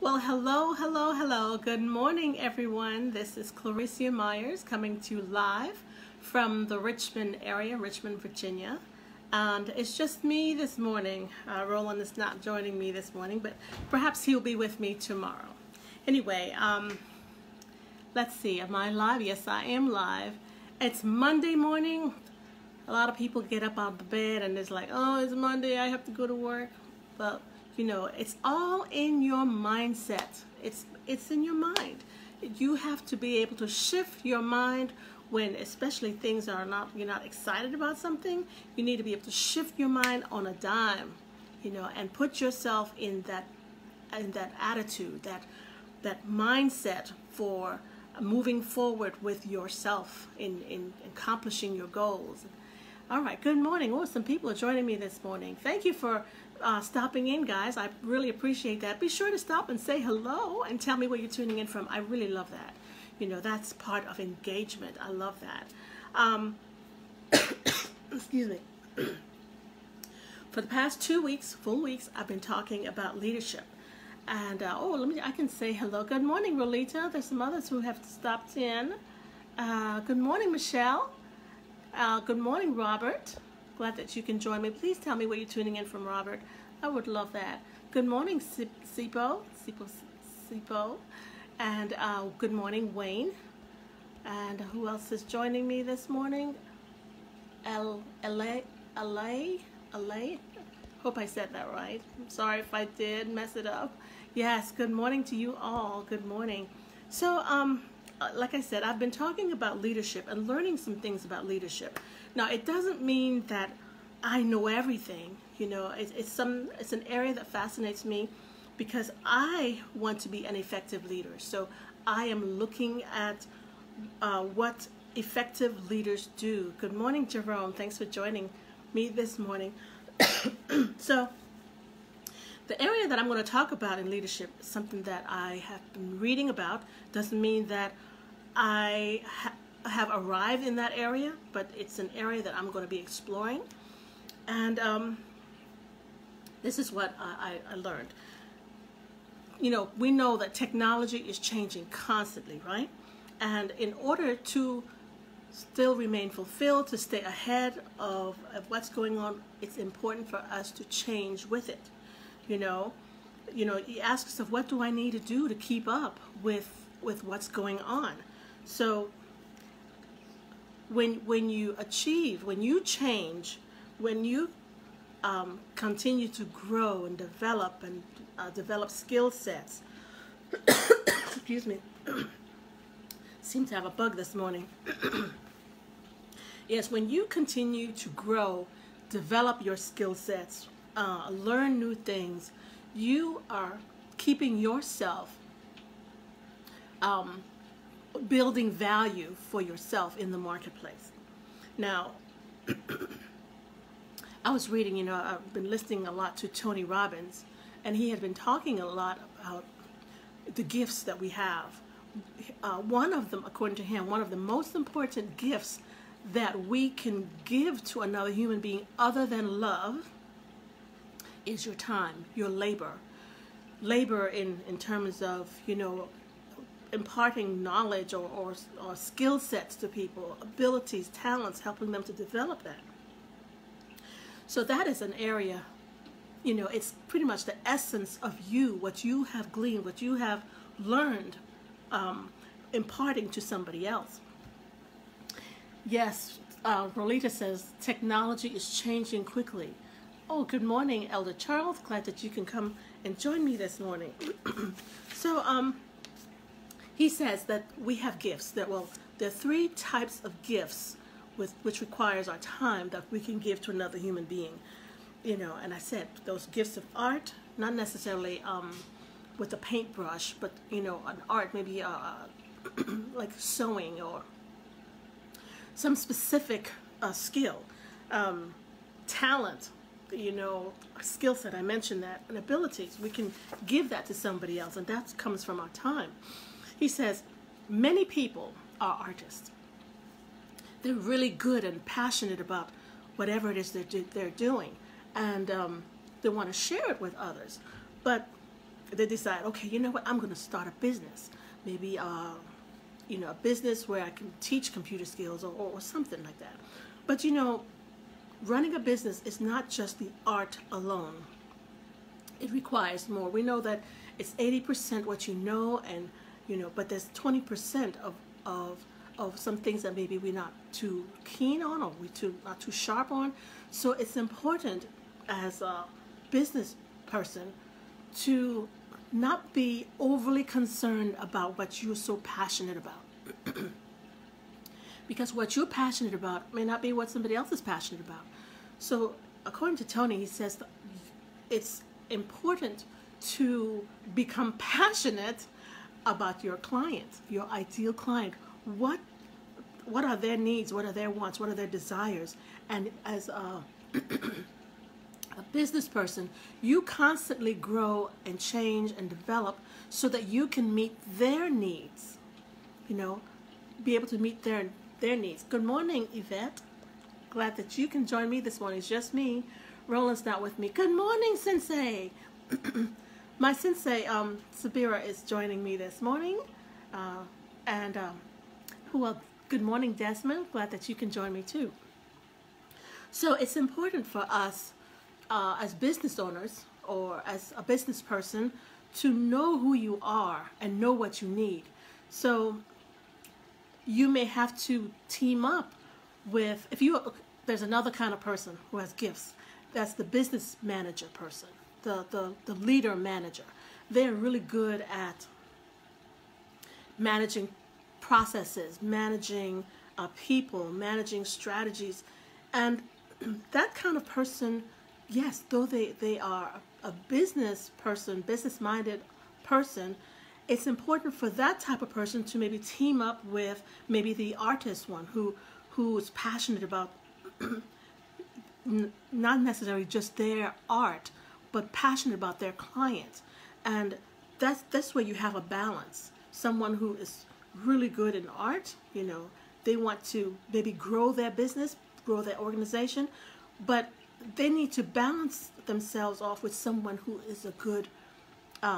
Well, hello, hello, hello. Good morning, everyone. This is Recie Myers coming to you live from the Richmond area, Richmond, Virginia. And it's just me this morning. Roland is not joining me this morning, but perhaps he'll be with me tomorrow. Anyway, let's see. Am I live? Yes, I am live. It's Monday morning. A lot of people get up out of the bed and it's like, oh, it's Monday, I have to go to work. Well, you know, it's all in your mindset. It's in your mind. You have to be able to shift your mind when, especially things are you're not excited about something. You need to be able to shift your mind on a dime, you know, and put yourself in that attitude, that mindset for moving forward with yourself in accomplishing your goals. All right, good morning. Oh, some people are joining me this morning. Thank you for stopping in, guys. I really appreciate that. Be sure to stop and say hello and tell me where you're tuning in from. I really love that. You know, that's part of engagement. I love that. Excuse me. For the past 2 weeks, full weeks, I've been talking about leadership. And, I can say hello. Good morning, Rolita. There's some others who have stopped in. Good morning, Michelle. Good morning, Robert. Glad that you can join me. Please tell me where you're tuning in from, Robert. I would love that. Good morning, Sipo. And good morning, Wayne. And who else is joining me this morning? LA. Hope I said that right. I'm sorry if I did mess it up. Yes, good morning to you all. Good morning. So, like I said, I've been talking about leadership and learning some things about leadership. Now, it doesn't mean that I know everything. You know, it's an area that fascinates me because I want to be an effective leader. So I am looking at what effective leaders do. Good morning, Jerome. Thanks for joining me this morning. So the area that I'm going to talk about in leadership is something that I have been reading about. Doesn't mean that I have arrived in that area, but it's an area that I'm going to be exploring. And this is what I learned. You know, we know that technology is changing constantly, right? And in order to still remain fulfilled, to stay ahead of what's going on, it's important for us to change with it. You know, you ask yourself, what do I need to do to keep up with what's going on? So when you achieve, when you change, when you continue to grow and develop skill sets. Excuse me. Seem to have a bug this morning. Yes, when you continue to grow, develop your skill sets, learn new things, you are keeping yourself building value for yourself in the marketplace. Now, I was reading, you know, I've been listening a lot to Tony Robbins, and he had been talking a lot about the gifts that we have. One of them, according to him, one of the most important gifts that we can give to another human being other than love is your time, your labor. Labor in terms of, you know, imparting knowledge or skill sets to people, abilities, talents, helping them to develop that. So that is an area, you know, it's pretty much the essence of you, what you have gleaned, what you have learned, imparting to somebody else. Yes, Rolita says, technology is changing quickly. Oh, good morning, Elder Charles. Glad that you can come and join me this morning. So, he says that we have gifts. There are 3 types of gifts which requires our time that we can give to another human being. You know, and I said those gifts of art, not necessarily with a paintbrush, but, you know, an art, maybe like sewing or some specific skill, talent, you know, a skill set, I mentioned that, and abilities. We can give that to somebody else, and that comes from our time. He says, many people are artists. They're really good and passionate about whatever it is they're doing, and they want to share it with others. But they decide, okay, you know what, I'm going to start a business. Maybe, a business where I can teach computer skills or something like that. But, running a business is not just the art alone. It requires more. We know that it's 80% what you know, and, but there's 20% of some things that maybe we're not too keen on, or not too sharp on. So it's important as a business person to not be overly concerned about what you're so passionate about. Because what you're passionate about may not be what somebody else is passionate about. So according to Tony, he says it's important to become passionate about your client, your ideal client. What are their needs? What are their wants? What are their desires? And as a business person, you constantly grow and change and develop so that you can meet their needs. Be able to meet their needs. Good morning, Yvette. Glad that you can join me this morning. It's just me. Roland's not with me. Good morning, Sensei. My Sensei, Sabira, is joining me this morning. Who else? Good morning, Desmond. Glad that you can join me too. So it's important for us as business owners or as a business person to know who you are and know what you need. So you may have to team up with, there's another kind of person who has gifts. That's the business manager person, the leader manager. They're really good at managing processes, managing people, managing strategies. And that kind of person, yes, though they are a business person, business-minded person, it's important for that type of person to maybe team up with maybe the artist one who is passionate about not necessarily just their art, but passionate about their clients. And that's where you have a balance. Someone who is really good in art, they want to maybe grow their business, grow their organization, but they need to balance themselves off with someone who is a good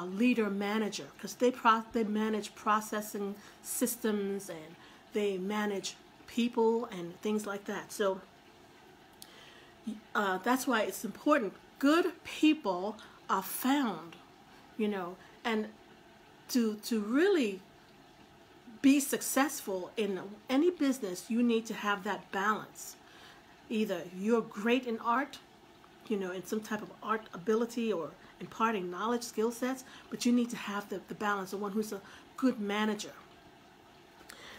leader manager, because they manage processing systems and they manage people and things like that. So that's why it's important. Good people are found, and to really be successful in any business, you need to have that balance. Either you're great in art, in some type of art ability or imparting knowledge, skill sets, but you need to have the balance of one who's a good manager.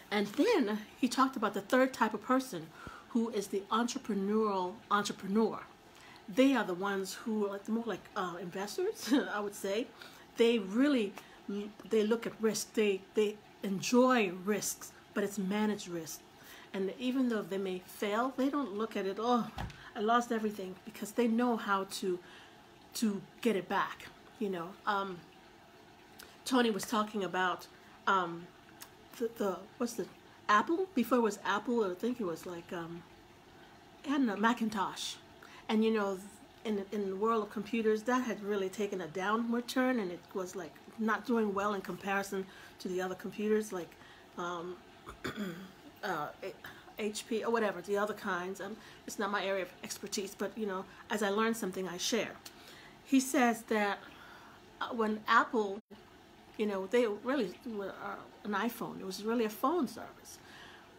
And then he talked about the third type of person, who is the entrepreneur. They are the ones who are more like investors, I would say. They look at risk. They enjoy risks, but it's managed risk. And even though they may fail, they don't look at it, oh, I lost everything, because they know how to get it back. Tony was talking about what's the Apple? Before it was Apple, I think it was like I don't know, Macintosh. And in the world of computers, that had really taken a downward turn, and it was like not doing well in comparison to the other computers like HP or whatever, the other kinds. It's not my area of expertise, but as I learn something, I share. He says that when Apple, they really were an iPhone. It was really a phone service,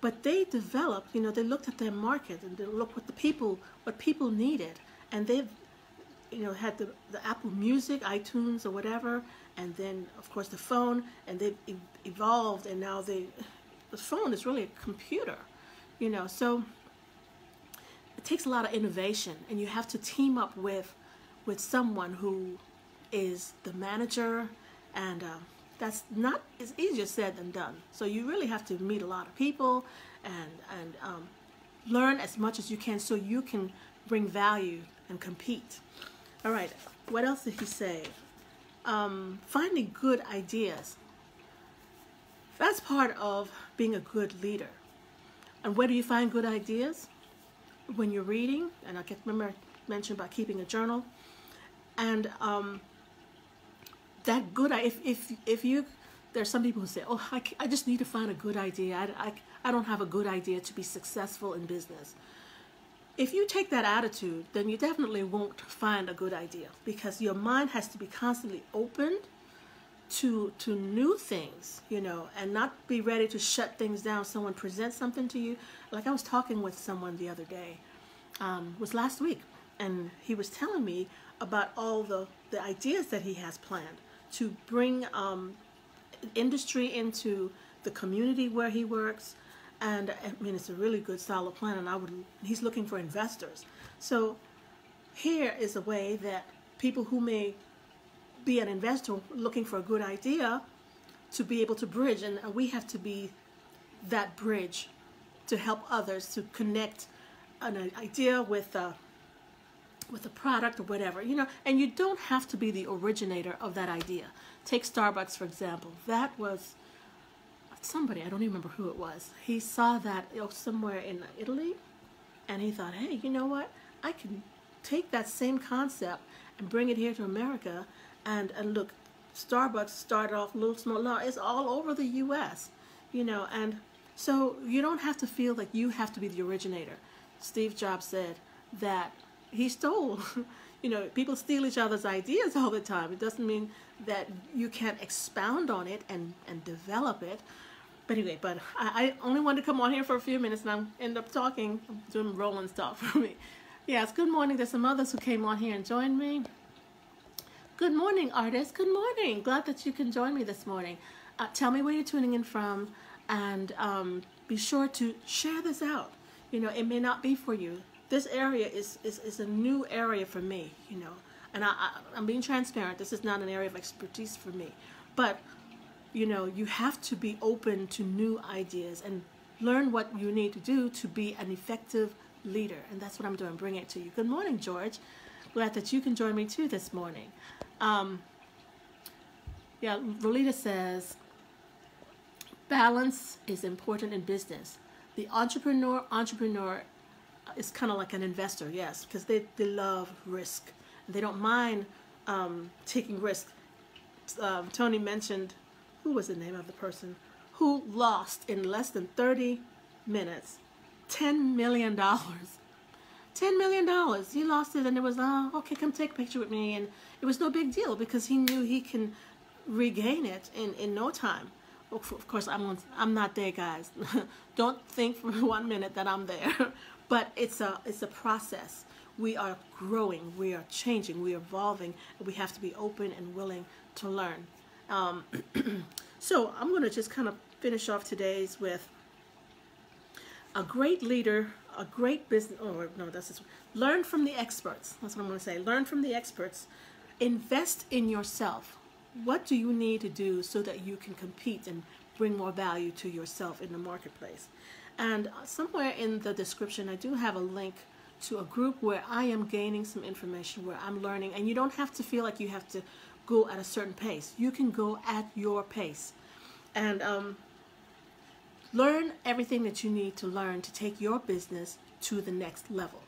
but they developed. They looked at their market and they looked what people needed, and they've had the Apple Music, iTunes or whatever, and then of course the phone, and they've evolved, and now the phone is really a computer. So it takes a lot of innovation, and you have to team up with someone who is the manager, and that's not, it's easier said than done. So you really have to meet a lot of people and learn as much as you can so you can bring value and compete. All right, what else did he say? Finding good ideas. That's part of being a good leader. And where do you find good ideas? When you're reading, and I mentioned about keeping a journal. And that good, if you, there's some people who say, oh, I just need to find a good idea. I don't have a good idea to be successful in business. If you take that attitude, then you definitely won't find a good idea, because your mind has to be constantly open to new things, you know, and not be ready to shut things down. Someone presents something to you. Like I was talking with someone the other day, was last week, and he was telling me about all the ideas that he has planned to bring industry into the community where he works. And I mean, it's a really good solid plan, and he's looking for investors. So here is a way that people who may be an investor looking for a good idea to be able to bridge, and we have to be that bridge to help others to connect an idea with a product or whatever, you know. And you don't have to be the originator of that idea. Take Starbucks, for example. That was somebody, I don't even remember who it was. He saw that somewhere in Italy, and he thought, hey, you know what? I can take that same concept and bring it here to America. And look, Starbucks started off a little small. Now it's all over the U.S., you know. And so you don't have to feel like you have to be the originator. Steve Jobs said that he stole. You know, people steal each other's ideas all the time. It doesn't mean that you can't expound on it and develop it. But anyway, I only wanted to come on here for a few minutes, and I end up talking, doing Roland's talk for me. Yes, good morning. There's some others who came on here and joined me. Good morning, artists. Good morning. Glad that you can join me this morning. Tell me where you're tuning in from, and be sure to share this out. You know, it may not be for you. This area is a new area for me, you know, and I'm being transparent. This is not an area of expertise for me, but you know, you have to be open to new ideas and learn what you need to do to be an effective leader. And that's what I'm doing, bring it to you. Good morning, George. Glad that you can join me too this morning. Yeah, Rolita says, balance is important in business. The entrepreneur is kind of like an investor, yes, because they love risk. They don't mind taking risk. Tony mentioned, who was the name of the person who lost in less than 30 minutes $10 million. $10 million. He lost it, and it was, okay, come take a picture with me. And it was no big deal because he knew he can regain it in no time. Of course, I'm not there, guys. Don't think for 1 minute that I'm there. But it's a process. We are growing, we are changing, we are evolving, and we have to be open and willing to learn. So I'm going to just kind of finish off today's with a great leader, a great business. Oh no, that's just, learn from the experts. That's what I'm going to say. Learn from the experts. Invest in yourself. What do you need to do so that you can compete and bring more value to yourself in the marketplace? And somewhere in the description, I do have a link to a group where I am gaining some information, where I'm learning. And you don't have to feel like you have to go at a certain pace. You can go at your pace. And learn everything that you need to learn to take your business to the next level.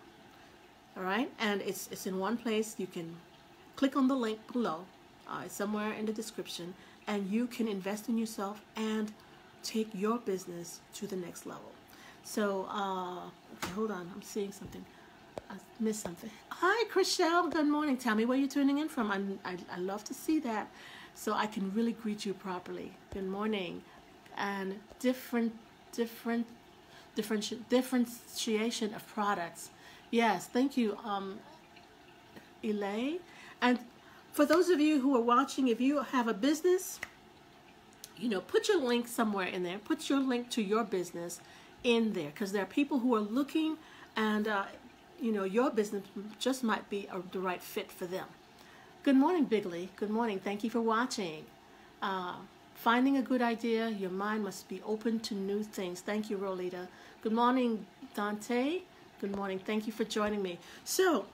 All right? And it's in one place. You can click on the link below. It's somewhere in the description. And you can invest in yourself and take your business to the next level. So, okay, hold on. I'm seeing something. I missed something. Hi, Chriselle. Good morning. Tell me where you're tuning in from. I love to see that, so I can really greet you properly. Good morning. And differentiation of products. Yes, thank you, Elay. And for those of you who are watching, if you have a business, you know, put your link somewhere in there. Put your link to your business in there, because there are people who are looking, and you know, your business just might be the right fit for them. Good morning, Bigley. Good morning. Thank you for watching. Finding a good idea, your mind must be open to new things. Thank you, Rolita. Good morning, Dante. Good morning. Thank you for joining me. So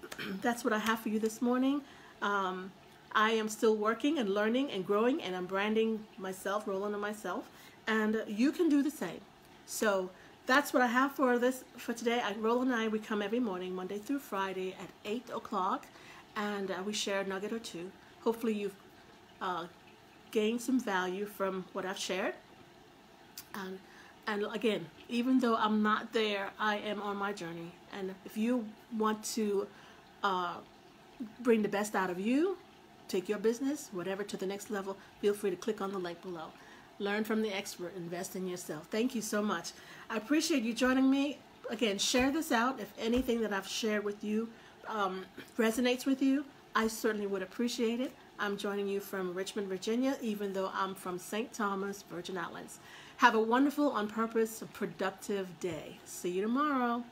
that's what I have for you this morning. I am still working and learning and growing, and I'm branding myself, Roland and myself, and you can do the same. So that's what I have for today. Roland and I, we come every morning, Monday through Friday at 8 o'clock, and we share a nugget or two. Hopefully you've gain some value from what I've shared. And again, even though I'm not there, I am on my journey. And if you want to bring the best out of you, take your business, whatever, to the next level, feel free to click on the link below. Learn from the expert, invest in yourself. Thank you so much. I appreciate you joining me. Again, share this out. If anything that I've shared with you resonates with you, I certainly would appreciate it. I'm joining you from Richmond, Virginia, even though I'm from St. Thomas, Virgin Islands. Have a wonderful, on purpose, productive day. See you tomorrow.